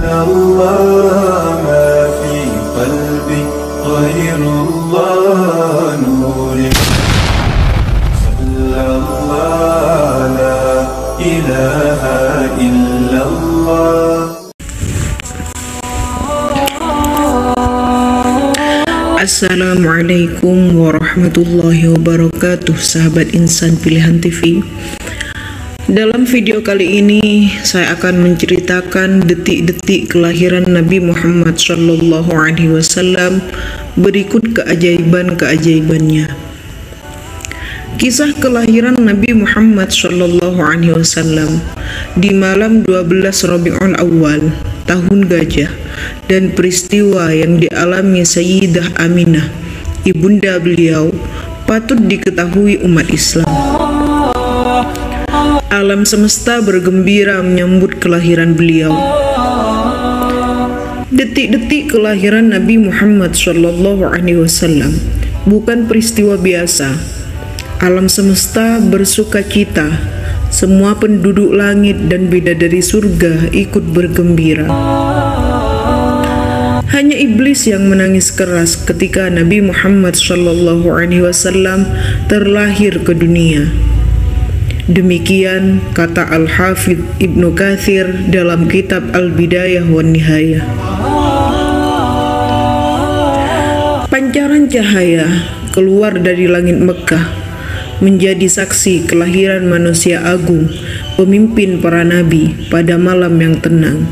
الله ما في قلبي غير الله نوري صلى الله لا إله إلا الله. Assalamualaikum warahmatullahi wabarakatuh, sahabat Insan Pilihan TV. Dalam video kali ini saya akan menceritakan detik-detik kelahiran Nabi Muhammad SAW berikut keajaiban-keajaibannya. Kisah kelahiran Nabi Muhammad SAW di malam 12 Rabiul Awal tahun gajah dan peristiwa yang dialami Sayyidah Aminah, ibunda beliau, patut diketahui umat Islam. Alam semesta bergembira menyambut kelahiran beliau. Detik-detik kelahiran Nabi Muhammad SAW bukan peristiwa biasa. Alam semesta bersukacita, semua penduduk langit dan bidadari surga ikut bergembira. Hanya iblis yang menangis keras ketika Nabi Muhammad SAW terlahir ke dunia. Demikian kata Al-Hafidh Ibnu Katsir dalam kitab Al-Bidayah wan Nihayah. Pancaran cahaya keluar dari langit Mekah menjadi saksi kelahiran manusia agung, pemimpin para nabi pada malam yang tenang,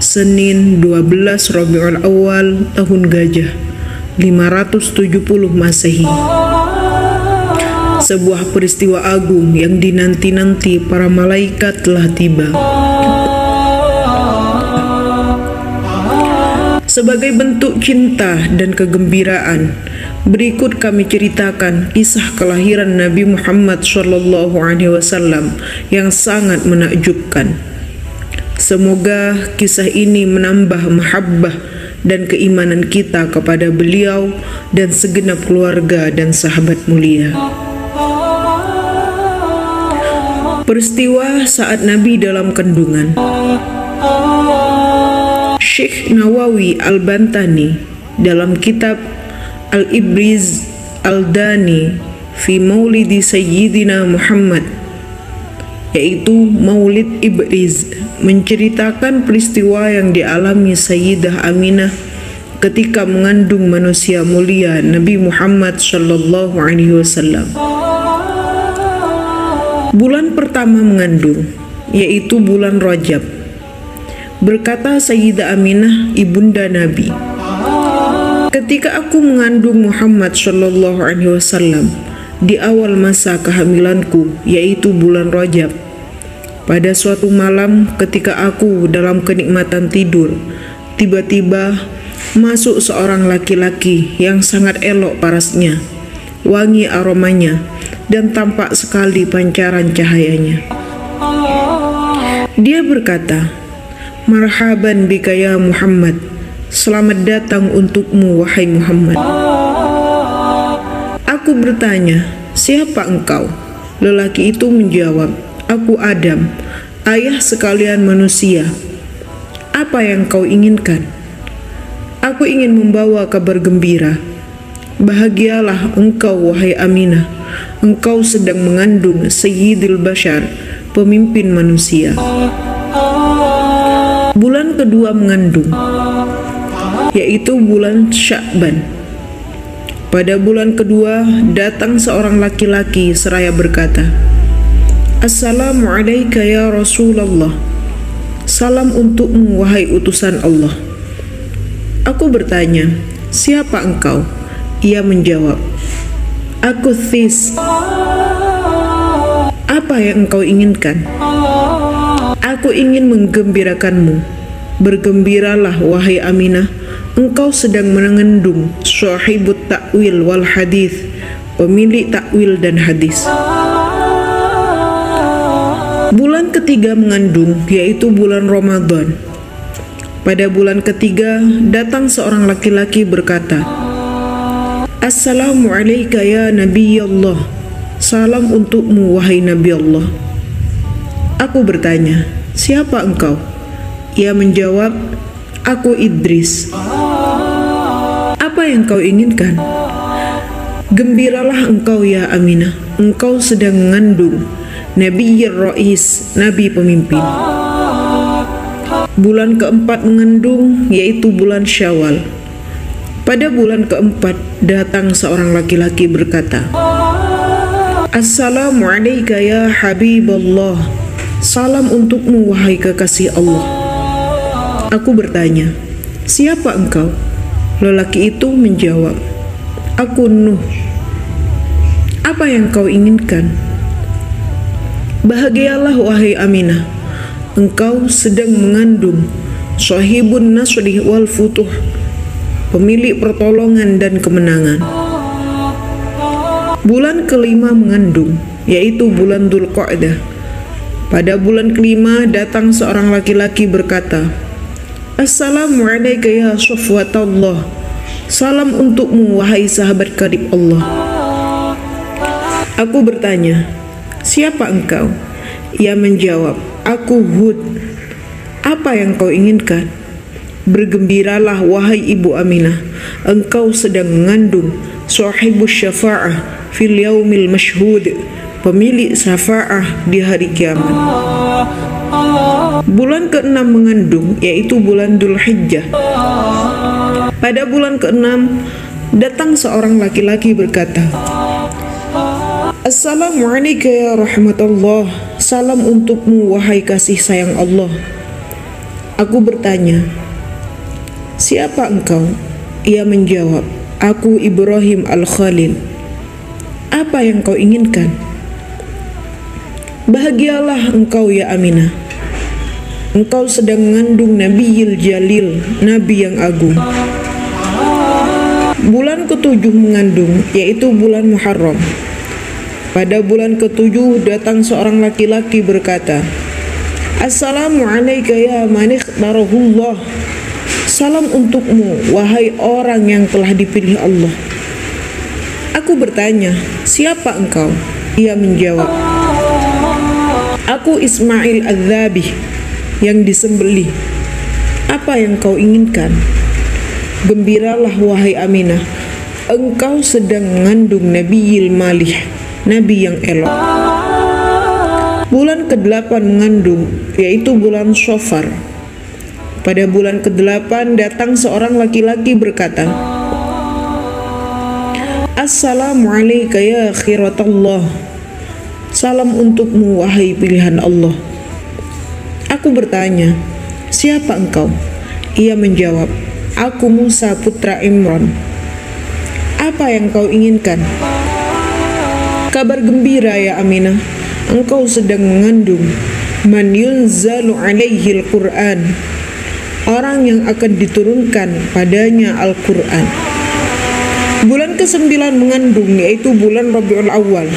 Senin 12 Rabiul Awal tahun gajah 570 Masehi. Sebuah peristiwa agung yang dinanti-nanti para malaikat telah tiba. Sebagai bentuk cinta dan kegembiraan, berikut kami ceritakan kisah kelahiran Nabi Muhammad SAW yang sangat menakjubkan. Semoga kisah ini menambah mahabbah dan keimanan kita kepada beliau dan segenap keluarga dan sahabat mulia. Peristiwa saat Nabi dalam kandungan. Syekh Nawawi Al-Bantani dalam kitab Al-Ibriz Al-Dani fi Maulidi Sayyidina Muhammad, yaitu Maulid Ibriz, menceritakan peristiwa yang dialami Sayyidah Aminah ketika mengandung manusia mulia Nabi Muhammad SAW. Bulan pertama mengandung, yaitu bulan Rajab. Berkata Sayyidah Aminah, ibunda Nabi, ketika aku mengandung Muhammad SAW di awal masa kehamilanku, yaitu bulan Rajab, pada suatu malam ketika aku dalam kenikmatan tidur, tiba-tiba masuk seorang laki-laki yang sangat elok parasnya, wangi aromanya, dan tampak sekali pancaran cahayanya. Dia berkata, "Marhaban bika ya Muhammad, selamat datang untukmu wahai Muhammad." Aku bertanya, "Siapa engkau?" Lelaki itu menjawab, "Aku Adam, ayah sekalian manusia. Apa yang kau inginkan?" "Aku ingin membawa kabar gembira. Bahagialah engkau wahai Aminah, engkau sedang mengandung Sayyidil Bashar, pemimpin manusia." Bulan kedua mengandung, yaitu bulan Sya'ban. Pada bulan kedua datang seorang laki-laki seraya berkata, "Assalamualaikum ya Rasulullah, salam untukmu wahai utusan Allah." Aku bertanya, "Siapa engkau?" Ia menjawab, "Aku This." "Apa yang engkau inginkan?" "Aku ingin menggembirakanmu. Bergembiralah wahai Aminah, engkau sedang mengandung sahibut ta'wil wal hadis, pemilik takwil dan hadis." Bulan ketiga mengandung, yaitu bulan Ramadan. Pada bulan ketiga datang seorang laki-laki berkata, "Assalamualaikum ya Nabi Allah, salam untukmu wahai Nabi Allah." Aku bertanya, "Siapa engkau?" Ia menjawab, Aku Idris. Apa yang kau inginkan? Gembiralah engkau ya Aminah, engkau sedang mengandung Nabiyyir Rais, Nabi pemimpin. Bulan keempat mengandung, yaitu bulan Syawal. Pada bulan keempat datang seorang laki-laki berkata, Assalamu alayka ya Habiballah. Salam untukmu wahai kekasih Allah. Aku bertanya, siapa engkau? Lelaki itu menjawab, aku Nuh. Apa yang kau inginkan? Bahagialah wahai Aminah, engkau sedang mengandung Sahibun Nasri wal Futuh, pemilik pertolongan dan kemenangan. Bulan kelima mengandung, yaitu bulan Dzulqa'dah. Pada bulan kelima datang seorang laki-laki berkata, Assalamu alayka ya Safwatallah. Salam untukmu wahai sahabat karib Allah. Aku bertanya, siapa engkau? Ia menjawab, aku Hud. Apa yang kau inginkan? Bergembiralah wahai ibu Aminah, engkau sedang mengandung Sahibus Syafa'ah fil yaumil mashhud, pemilik syafa'ah di hari kiamat. Bulan keenam mengandung, yaitu bulan Dzulhijjah. Pada bulan keenam datang seorang laki-laki berkata, Assalamu alayka ya rahmatullah. Salam untukmu wahai kasih sayang Allah. Aku bertanya, siapa engkau? Ia menjawab, aku Ibrahim Al-Khalil. Apa yang kau inginkan? Bahagialah engkau ya Aminah, engkau sedang mengandung Nabiyil Jalil, Nabi yang agung. Bulan ketujuh mengandung, yaitu bulan Muharram. Pada bulan ketujuh datang seorang laki-laki berkata, Assalamu alayka ya man ikhtarahullah. Salam untukmu wahai orang yang telah dipilih Allah. Aku bertanya, siapa engkau? Ia menjawab, aku Ismail Az-Zabih, yang disembelih. Apa yang kau inginkan? Gembiralah wahai Aminah, engkau sedang mengandung Nabiyil Malih, Nabi yang elok. Bulan ke-8 mengandung, yaitu bulan Shofar. Pada bulan ke-8 datang seorang laki-laki berkata, Assalamu alayka ya khiratullah. Salam untukmu wahai pilihan Allah. Aku bertanya, siapa engkau? Ia menjawab, aku Musa putra Imran. Apa yang kau inginkan? Kabar gembira ya Aminah, engkau sedang mengandung man yunzalu alaihi al-Quran, orang yang akan diturunkan padanya Al-Quran. Bulan ke-9 mengandung, yaitu bulan Rabiul Awal.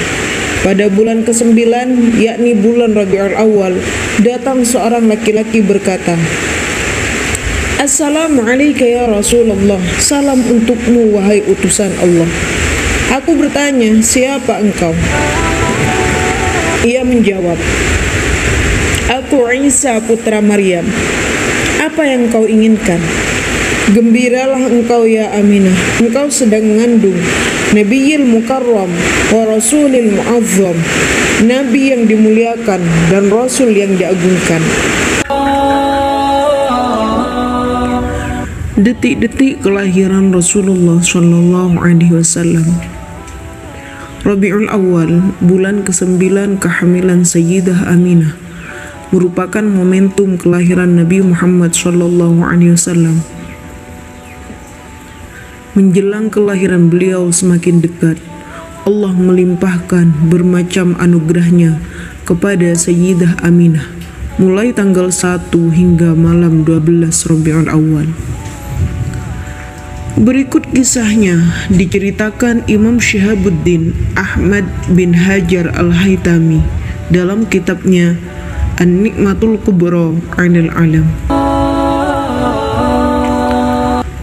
Pada bulan ke-9, yakni bulan Rabiul Awal, datang seorang laki-laki berkata, Assalamu alayka ya Rasulullah. Salam untukmu wahai utusan Allah. Aku bertanya, siapa engkau? Ia menjawab, aku Isa putra Maryam. Apa yang kau inginkan? Gembiralah engkau ya Aminah, engkau sedang mengandung Nabiyil Mukarram wa Rasulil Mu'azzam, Nabi yang dimuliakan dan Rasul yang diagungkan. Detik-detik kelahiran Rasulullah Shallallahu Alaihi Wasallam. Rabiul Awal, bulan ke-9 kehamilan Sayyidah Aminah, merupakan momentum kelahiran Nabi Muhammad Shallallahu Alaihi Wasallam. Menjelang kelahiran beliau semakin dekat, Allah melimpahkan bermacam anugerahnya kepada Sayyidah Aminah, mulai tanggal 1 hingga malam 12 Rabiul Awal. Berikut kisahnya diceritakan Imam Syihabuddin Ahmad bin Hajar Al-Haytami dalam kitabnya An-Nikmatul Kubra 'Anil Alam.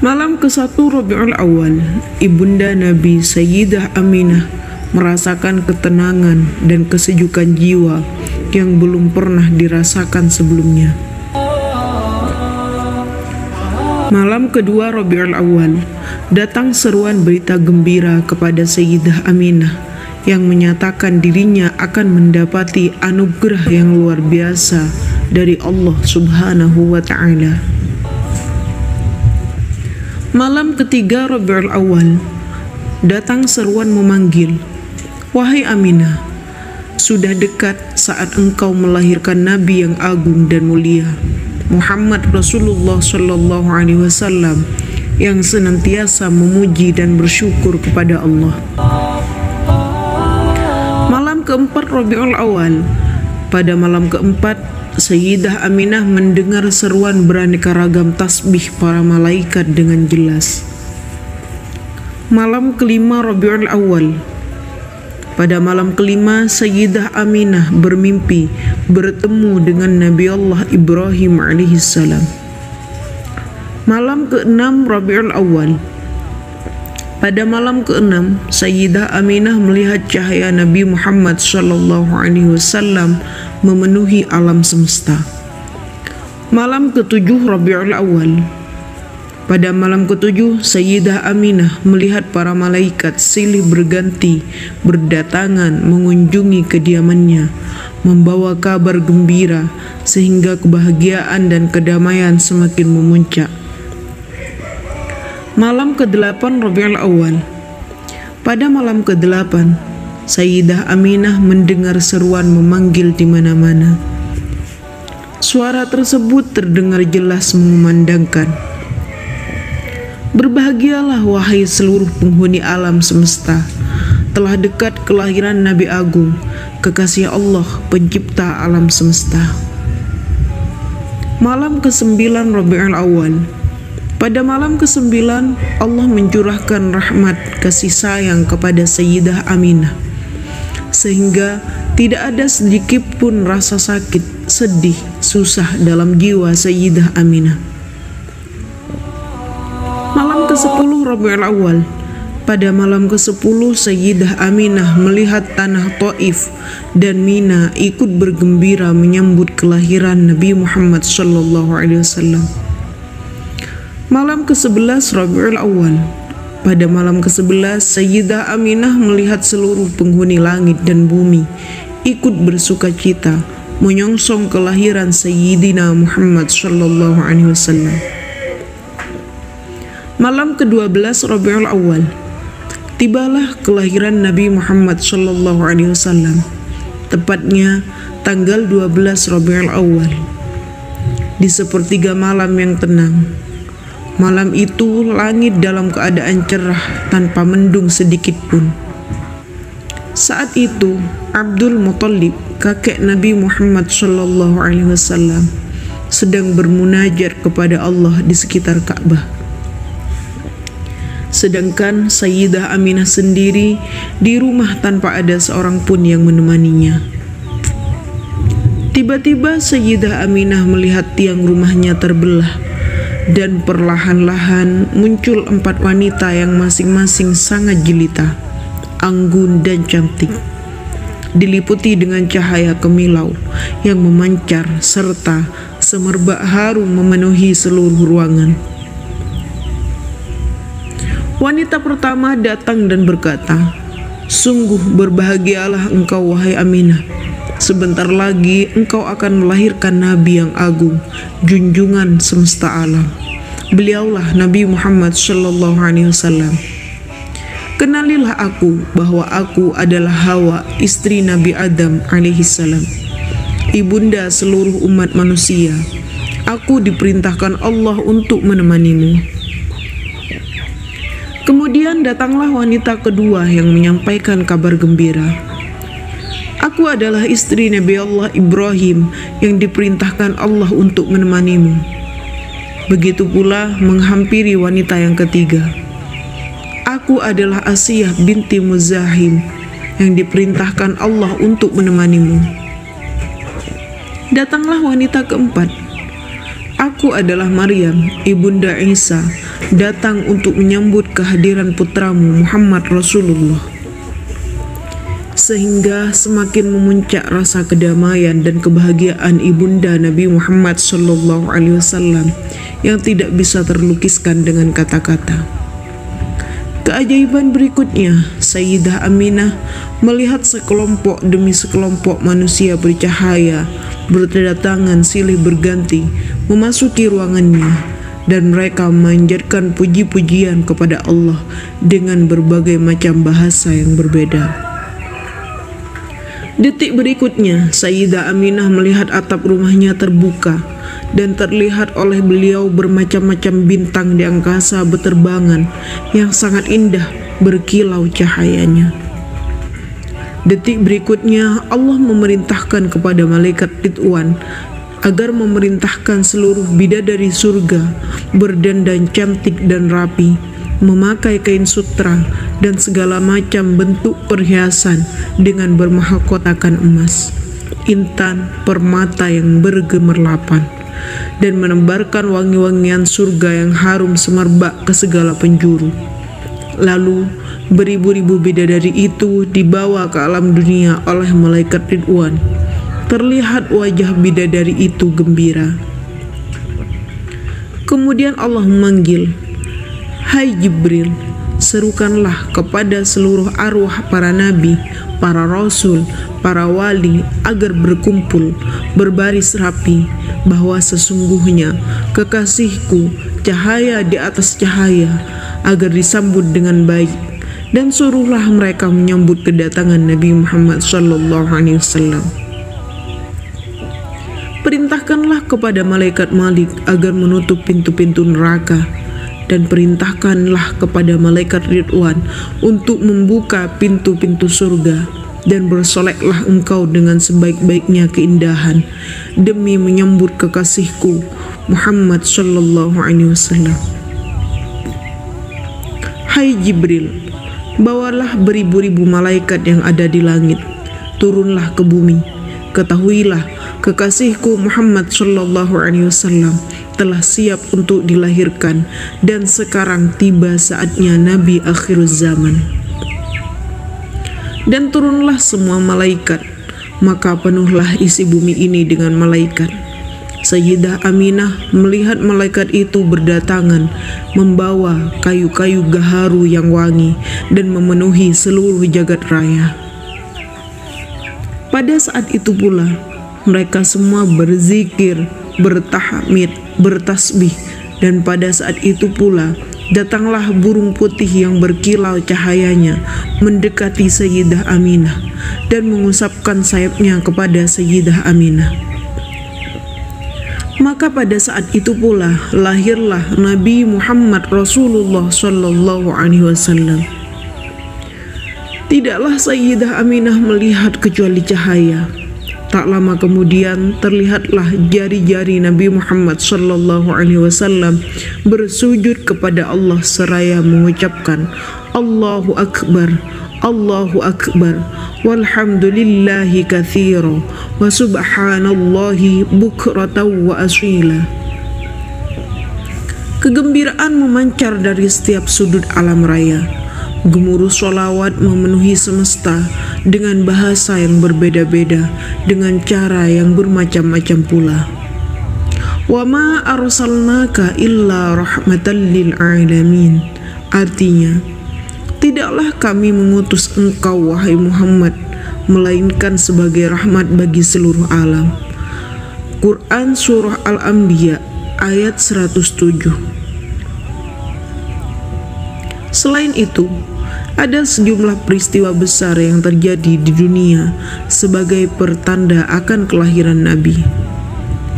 Malam ke-1 Rabiul Awal, ibunda Nabi Sayyidah Aminah merasakan ketenangan dan kesejukan jiwa yang belum pernah dirasakan sebelumnya. Malam kedua Rabiul Awal, datang seruan berita gembira kepada Sayyidah Aminah yang menyatakan dirinya akan mendapati anugerah yang luar biasa dari Allah Subhanahu wa Ta'ala. Malam ketiga Rabiul Awal, datang seruan memanggil, "Wahai Aminah, sudah dekat saat engkau melahirkan Nabi yang agung dan mulia, Muhammad Rasulullah Sallallahu Alaihi Wasallam, yang senantiasa memuji dan bersyukur kepada Allah." Malam keempat Rabiul Awal, pada malam keempat, Sayyidah Aminah mendengar seruan beraneka ragam tasbih para malaikat dengan jelas. Malam kelima Rabiul Awal, pada malam kelima, Sayyidah Aminah bermimpi bertemu dengan Nabi Allah Ibrahim alaihissalam. Malam keenam Rabiul Awal, pada malam keenam, Sayyidah Aminah melihat cahaya Nabi Muhammad sallallahu alaihi wasallam memenuhi alam semesta. Malam ketujuh Rabiul Awal, pada malam ketujuh, Sayyidah Aminah melihat para malaikat silih berganti berdatangan mengunjungi kediamannya, membawa kabar gembira sehingga kebahagiaan dan kedamaian semakin memuncak. Malam ke-8 Rabiul Awal, pada malam ke-8, Sayyidah Aminah mendengar seruan memanggil di mana-mana. Suara tersebut terdengar jelas mengumandangkan, "Berbahagialah wahai seluruh penghuni alam semesta, telah dekat kelahiran Nabi Agung, kekasih Allah pencipta alam semesta." Malam ke-9 Rabiul Awal, pada malam ke-9 Allah mencurahkan rahmat kasih sayang kepada Sayyidah Aminah, sehingga tidak ada sedikit pun rasa sakit, sedih, susah dalam jiwa Sayyidah Aminah. Malam ke-10 Rabiul Awal, pada malam ke-10 Sayyidah Aminah melihat tanah Taif dan Mina ikut bergembira menyambut kelahiran Nabi Muhammad sallallahu alaihi wasallam. Malam ke-11 Rabiul Awal, pada malam ke-11 Sayyidah Aminah melihat seluruh penghuni langit dan bumi ikut bersukacita menyongsong kelahiran Sayyidina Muhammad sallallahu alaihi wasallam. Malam ke-12 Rabiul Awal, tibalah kelahiran Nabi Muhammad sallallahu alaihi wasallam, tepatnya tanggal 12 Rabiul Awal, di sepertiga malam yang tenang. Malam itu langit dalam keadaan cerah tanpa mendung sedikit pun. Saat itu Abdul Muthalib, kakek Nabi Muhammad sallallahu alaihi wasallam, sedang bermunajat kepada Allah di sekitar Ka'bah. Sedangkan Sayyidah Aminah sendiri di rumah tanpa ada seorang pun yang menemaninya. Tiba-tiba Sayyidah Aminah melihat tiang rumahnya terbelah, dan perlahan-lahan muncul 4 wanita yang masing-masing sangat jelita, anggun dan cantik, diliputi dengan cahaya kemilau yang memancar serta semerbak harum memenuhi seluruh ruangan. Wanita pertama datang dan berkata, "Sungguh berbahagialah engkau wahai Aminah. Sebentar lagi engkau akan melahirkan Nabi yang agung, junjungan semesta alam. Beliaulah Nabi Muhammad sallallahu alaihi wasallam. Kenalilah aku bahwa aku adalah Hawa, istri Nabi Adam alaihi salam, ibunda seluruh umat manusia. Aku diperintahkan Allah untuk menemanimu." Kemudian datanglah wanita kedua yang menyampaikan kabar gembira. "Aku adalah istri Nabi Allah Ibrahim yang diperintahkan Allah untuk menemanimu." Begitu pula menghampiri wanita yang ketiga. "Aku adalah Asiyah binti Muzahim yang diperintahkan Allah untuk menemanimu." Datanglah wanita keempat. "Aku adalah Maryam, ibunda Isa, datang untuk menyambut kehadiran putramu Muhammad Rasulullah." sehingga semakin memuncak rasa kedamaian dan kebahagiaan ibunda Nabi Muhammad SAW yang tidak bisa terlukiskan dengan kata-kata. Keajaiban berikutnya, Sayyidah Aminah melihat sekelompok demi sekelompok manusia bercahaya berdatangan silih berganti memasuki ruangannya, dan mereka memanjatkan puji-pujian kepada Allah dengan berbagai macam bahasa yang berbeda. Detik berikutnya, Sayyidah Aminah melihat atap rumahnya terbuka dan terlihat oleh beliau bermacam-macam bintang di angkasa beterbangan yang sangat indah berkilau cahayanya. Detik berikutnya, Allah memerintahkan kepada malaikat Ridwan agar memerintahkan seluruh bidadari surga berdandan cantik dan rapi, memakai kain sutra dan segala macam bentuk perhiasan dengan bermahkotakan emas, intan, permata yang bergemerlapan, dan menebarkan wangi-wangian surga yang harum semerbak ke segala penjuru. Lalu beribu-ribu bidadari itu dibawa ke alam dunia oleh malaikat Ridwan. Terlihat wajah bidadari itu gembira. Kemudian Allah memanggil, "Hai Jibril, serukanlah kepada seluruh arwah para nabi, para rasul, para wali agar berkumpul berbaris rapi, bahwa sesungguhnya kekasihku cahaya di atas cahaya, agar disambut dengan baik, dan suruhlah mereka menyambut kedatangan Nabi Muhammad SAW. Perintahkanlah kepada malaikat Malik agar menutup pintu-pintu neraka, dan perintahkanlah kepada malaikat Ridwan untuk membuka pintu-pintu surga, dan bersoleklah engkau dengan sebaik-baiknya keindahan demi menyambut kekasihku Muhammad SAW. Hai Jibril, bawalah beribu-ribu malaikat yang ada di langit, turunlah ke bumi. Ketahuilah, kekasihku Muhammad SAW telah siap untuk dilahirkan, dan sekarang tiba saatnya Nabi akhir zaman. Dan turunlah semua malaikat, maka penuhlah isi bumi ini dengan malaikat. Sayyidah Aminah melihat malaikat itu berdatangan membawa kayu-kayu gaharu yang wangi dan memenuhi seluruh jagat raya. Pada saat itu pula mereka semua berzikir, bertahmid, bertasbih, dan pada saat itu pula datanglah burung putih yang berkilau cahayanya mendekati Sayyidah Aminah dan mengusapkan sayapnya kepada Sayyidah Aminah. Maka pada saat itu pula lahirlah Nabi Muhammad Rasulullah SAW. Tidaklah Sayyidah Aminah melihat kecuali cahaya. Tak lama kemudian terlihatlah jari-jari Nabi Muhammad SAW bersujud kepada Allah seraya mengucapkan Allahu Akbar, Allahu Akbar, walhamdulillahi katsira, wa subhanallahi bukratan wa asila. Kegembiraan memancar dari setiap sudut alam raya. Gemuruh sholawat memenuhi semesta dengan bahasa yang berbeda-beda, dengan cara yang bermacam-macam pula. Wa ma arsalnaka illa rahmatan lil alamin. Artinya, tidaklah kami mengutus engkau wahai Muhammad melainkan sebagai rahmat bagi seluruh alam. Quran Surah Al-Anbiya ayat 107. Selain itu, ada sejumlah peristiwa besar yang terjadi di dunia sebagai pertanda akan kelahiran Nabi.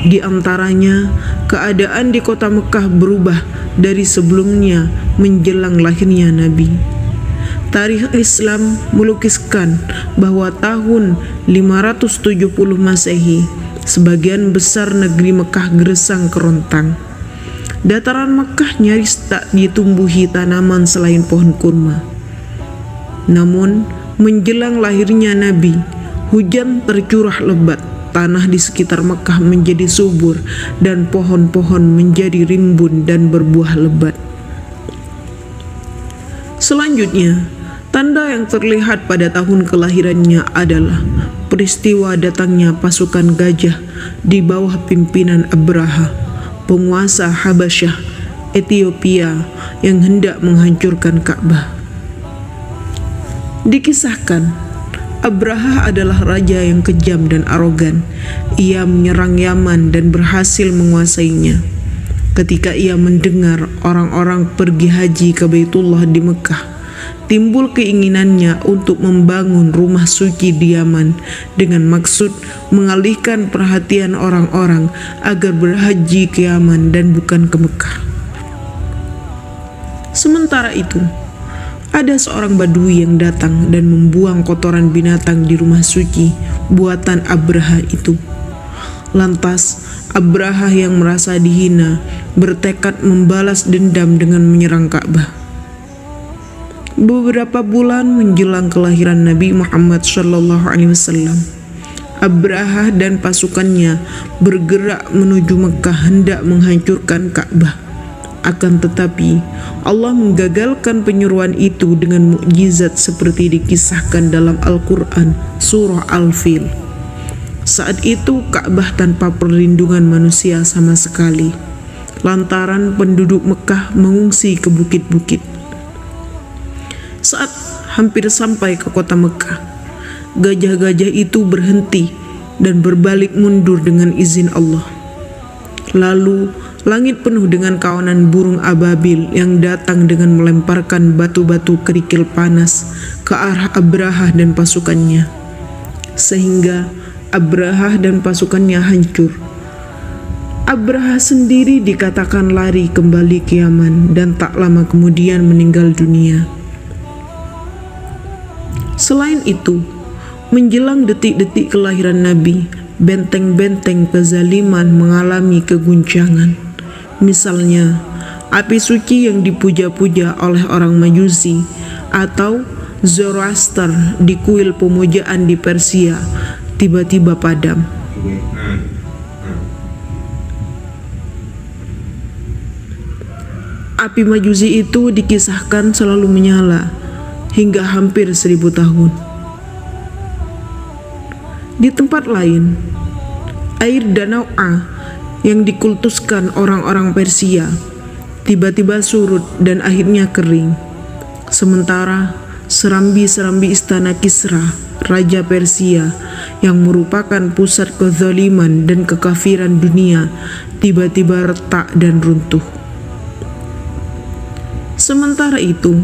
Di antaranya, keadaan di kota Mekah berubah dari sebelumnya menjelang lahirnya Nabi. Tarikh Islam melukiskan bahwa tahun 570 Masehi, sebagian besar negeri Mekah gersang kerontang. Dataran Mekah nyaris tak ditumbuhi tanaman selain pohon kurma. Namun, menjelang lahirnya Nabi, hujan tercurah lebat, tanah di sekitar Mekah menjadi subur, dan pohon-pohon menjadi rimbun dan berbuah lebat. Selanjutnya, Tanda yang terlihat pada tahun kelahirannya adalah peristiwa datangnya pasukan gajah di bawah pimpinan Abraha, penguasa Habasyah, Ethiopia, yang hendak menghancurkan Ka'bah. Dikisahkan, Abraha adalah raja yang kejam dan arogan. Ia menyerang Yaman dan berhasil menguasainya. Ketika ia mendengar orang-orang pergi haji ke Baitullah di Mekah, timbul keinginannya untuk membangun rumah suci di Yaman dengan maksud mengalihkan perhatian orang-orang agar berhaji ke Yaman dan bukan ke Mekah. Sementara itu, ada seorang badui yang datang dan membuang kotoran binatang di rumah suci buatan Abraha itu. Lantas Abraha yang merasa dihina bertekad membalas dendam dengan menyerang Ka'bah. Beberapa bulan menjelang kelahiran Nabi Muhammad SAW, Abraha dan pasukannya bergerak menuju Mekah hendak menghancurkan Ka'bah. Akan tetapi Allah menggagalkan penyeruan itu dengan mukjizat seperti dikisahkan dalam Al-Quran surah Al-Fil. Saat itu Ka'bah tanpa perlindungan manusia sama sekali, lantaran penduduk Mekah mengungsi ke bukit-bukit. Saat hampir sampai ke kota Mekah, gajah-gajah itu berhenti dan berbalik mundur dengan izin Allah. Lalu langit penuh dengan kawanan burung ababil yang datang dengan melemparkan batu-batu kerikil panas ke arah Abraha dan pasukannya, sehingga Abraha dan pasukannya hancur. Abraha sendiri dikatakan lari kembali ke Yaman dan tak lama kemudian meninggal dunia. Selain itu, menjelang detik-detik kelahiran Nabi, benteng-benteng kezaliman mengalami keguncangan. Misalnya, api suci yang dipuja-puja oleh orang Majusi atau Zoroaster di kuil pemujaan di Persia tiba-tiba padam. Api Majusi itu dikisahkan selalu menyala hingga hampir 1000 tahun. Di tempat lain, air danau A yang dikultuskan orang-orang Persia tiba-tiba surut dan akhirnya kering. Sementara serambi-serambi istana Kisra, Raja Persia, yang merupakan pusat kezaliman dan kekafiran dunia, tiba-tiba retak dan runtuh. Sementara itu,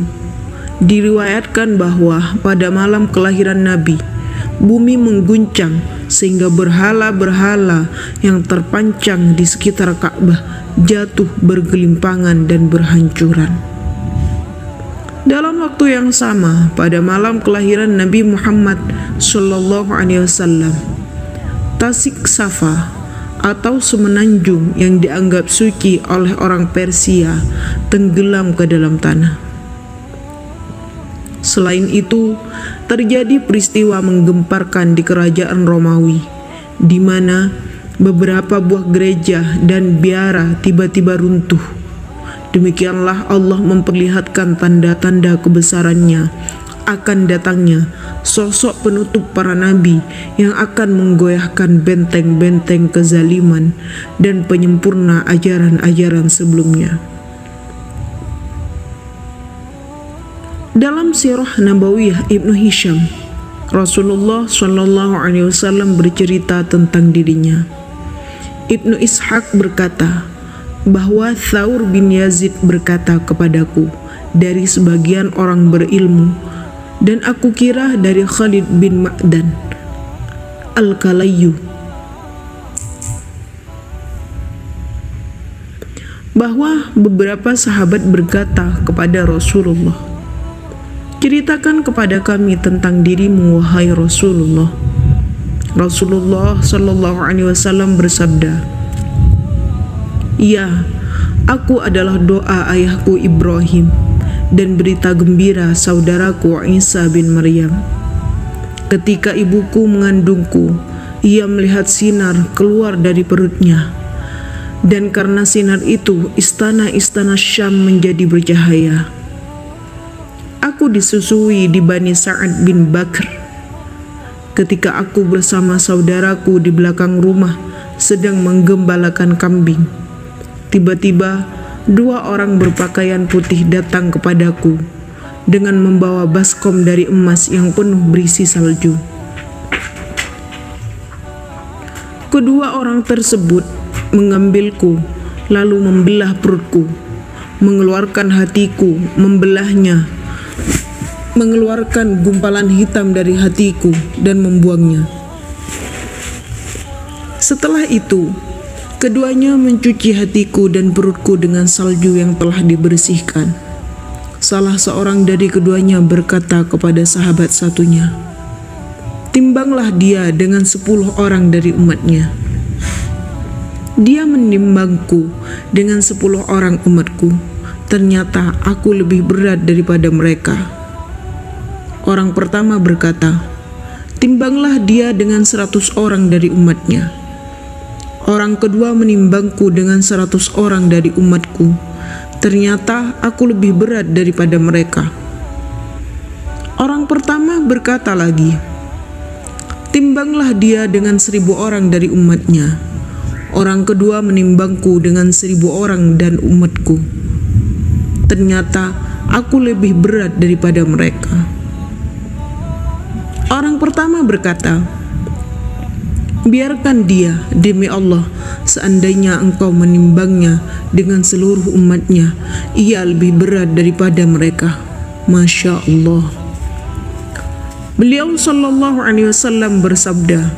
diriwayatkan bahwa pada malam kelahiran Nabi, bumi mengguncang sehingga berhala-berhala yang terpancang di sekitar Ka'bah jatuh bergelimpangan dan berhancuran. Dalam waktu yang sama, pada malam kelahiran Nabi Muhammad SAW, Tasik Safa atau semenanjung yang dianggap suci oleh orang Persia tenggelam ke dalam tanah. Selain itu, terjadi peristiwa menggemparkan di kerajaan Romawi, di mana beberapa buah gereja dan biara tiba-tiba runtuh. Demikianlah Allah memperlihatkan tanda-tanda kebesarannya akan datangnya sosok penutup para nabi yang akan menggoyahkan benteng-benteng kezaliman dan penyempurna ajaran-ajaran sebelumnya. Dalam Sirah Nabawiyah Ibnu Hisham, Rasulullah SAW bercerita tentang dirinya. Ibnu Ishaq berkata bahwa Thaur bin Yazid berkata kepadaku dari sebagian orang berilmu, dan aku kira dari Khalid bin Ma'dan Al-Kalayu, bahwa beberapa sahabat berkata kepada Rasulullah, "Ceritakan kepada kami tentang dirimu, wahai Rasulullah." Rasulullah SAW bersabda, "Ya, aku adalah doa ayahku Ibrahim dan berita gembira saudaraku Isa bin Maryam. Ketika ibuku mengandungku, ia melihat sinar keluar dari perutnya, dan karena sinar itu istana-istana Syam menjadi bercahaya. Aku disusui di Bani Sa'ad bin Bakr. Ketika aku bersama saudaraku di belakang rumah sedang menggembalakan kambing, tiba-tiba 2 orang berpakaian putih datang kepadaku dengan membawa baskom dari emas yang penuh berisi salju. Kedua orang tersebut mengambilku lalu membelah perutku, mengeluarkan hatiku, membelahnya, mengeluarkan gumpalan hitam dari hatiku dan membuangnya. Setelah itu, keduanya mencuci hatiku dan perutku dengan salju yang telah dibersihkan. Salah seorang dari keduanya berkata kepada sahabat satunya, "Timbanglah dia dengan 10 orang dari umatnya." Dia menimbangku dengan 10 orang umatku. Ternyata aku lebih berat daripada mereka. Orang pertama berkata, "Timbanglah dia dengan 100 orang dari umatnya." Orang kedua menimbangku dengan 100 orang dari umatku. Ternyata aku lebih berat daripada mereka. Orang pertama berkata lagi, "Timbanglah dia dengan 1000 orang dari umatnya." Orang kedua menimbangku dengan 1000 orang dan umatku. Ternyata aku lebih berat daripada mereka. Orang pertama berkata, "Biarkan dia, demi Allah, seandainya engkau menimbangnya dengan seluruh umatnya, ia lebih berat daripada mereka." Masya Allah. Beliau sallallahu alaihi wasallam bersabda,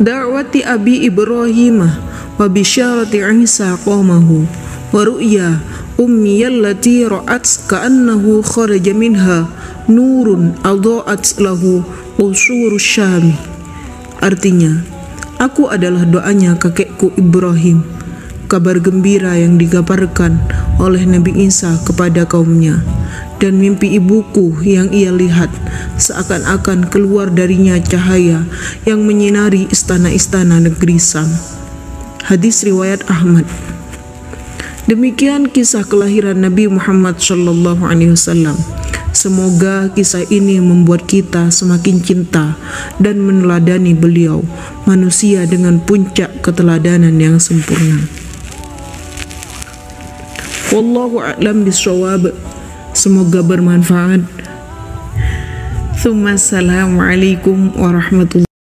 "Da'wati Abi Ibrahim wa bisyarati Isa qaumahu wa ru'ya ummi allati ra'at ka'annahu kharaja minha nurun adha'at lahu qusur Syam." Artinya, aku adalah doanya kakekku Ibrahim, kabar gembira yang digabarkan oleh Nabi Isa kepada kaumnya, dan mimpi ibuku yang ia lihat seakan-akan keluar darinya cahaya yang menyinari istana-istana negeri Sam. Hadis riwayat Ahmad. Demikian kisah kelahiran Nabi Muhammad SAW. Semoga kisah ini membuat kita semakin cinta dan meneladani beliau, manusia dengan puncak keteladanan yang sempurna. Wallahu a'lam bishawab. Semoga bermanfaat. Assalamualaikum warahmatullahi wabarakatuh.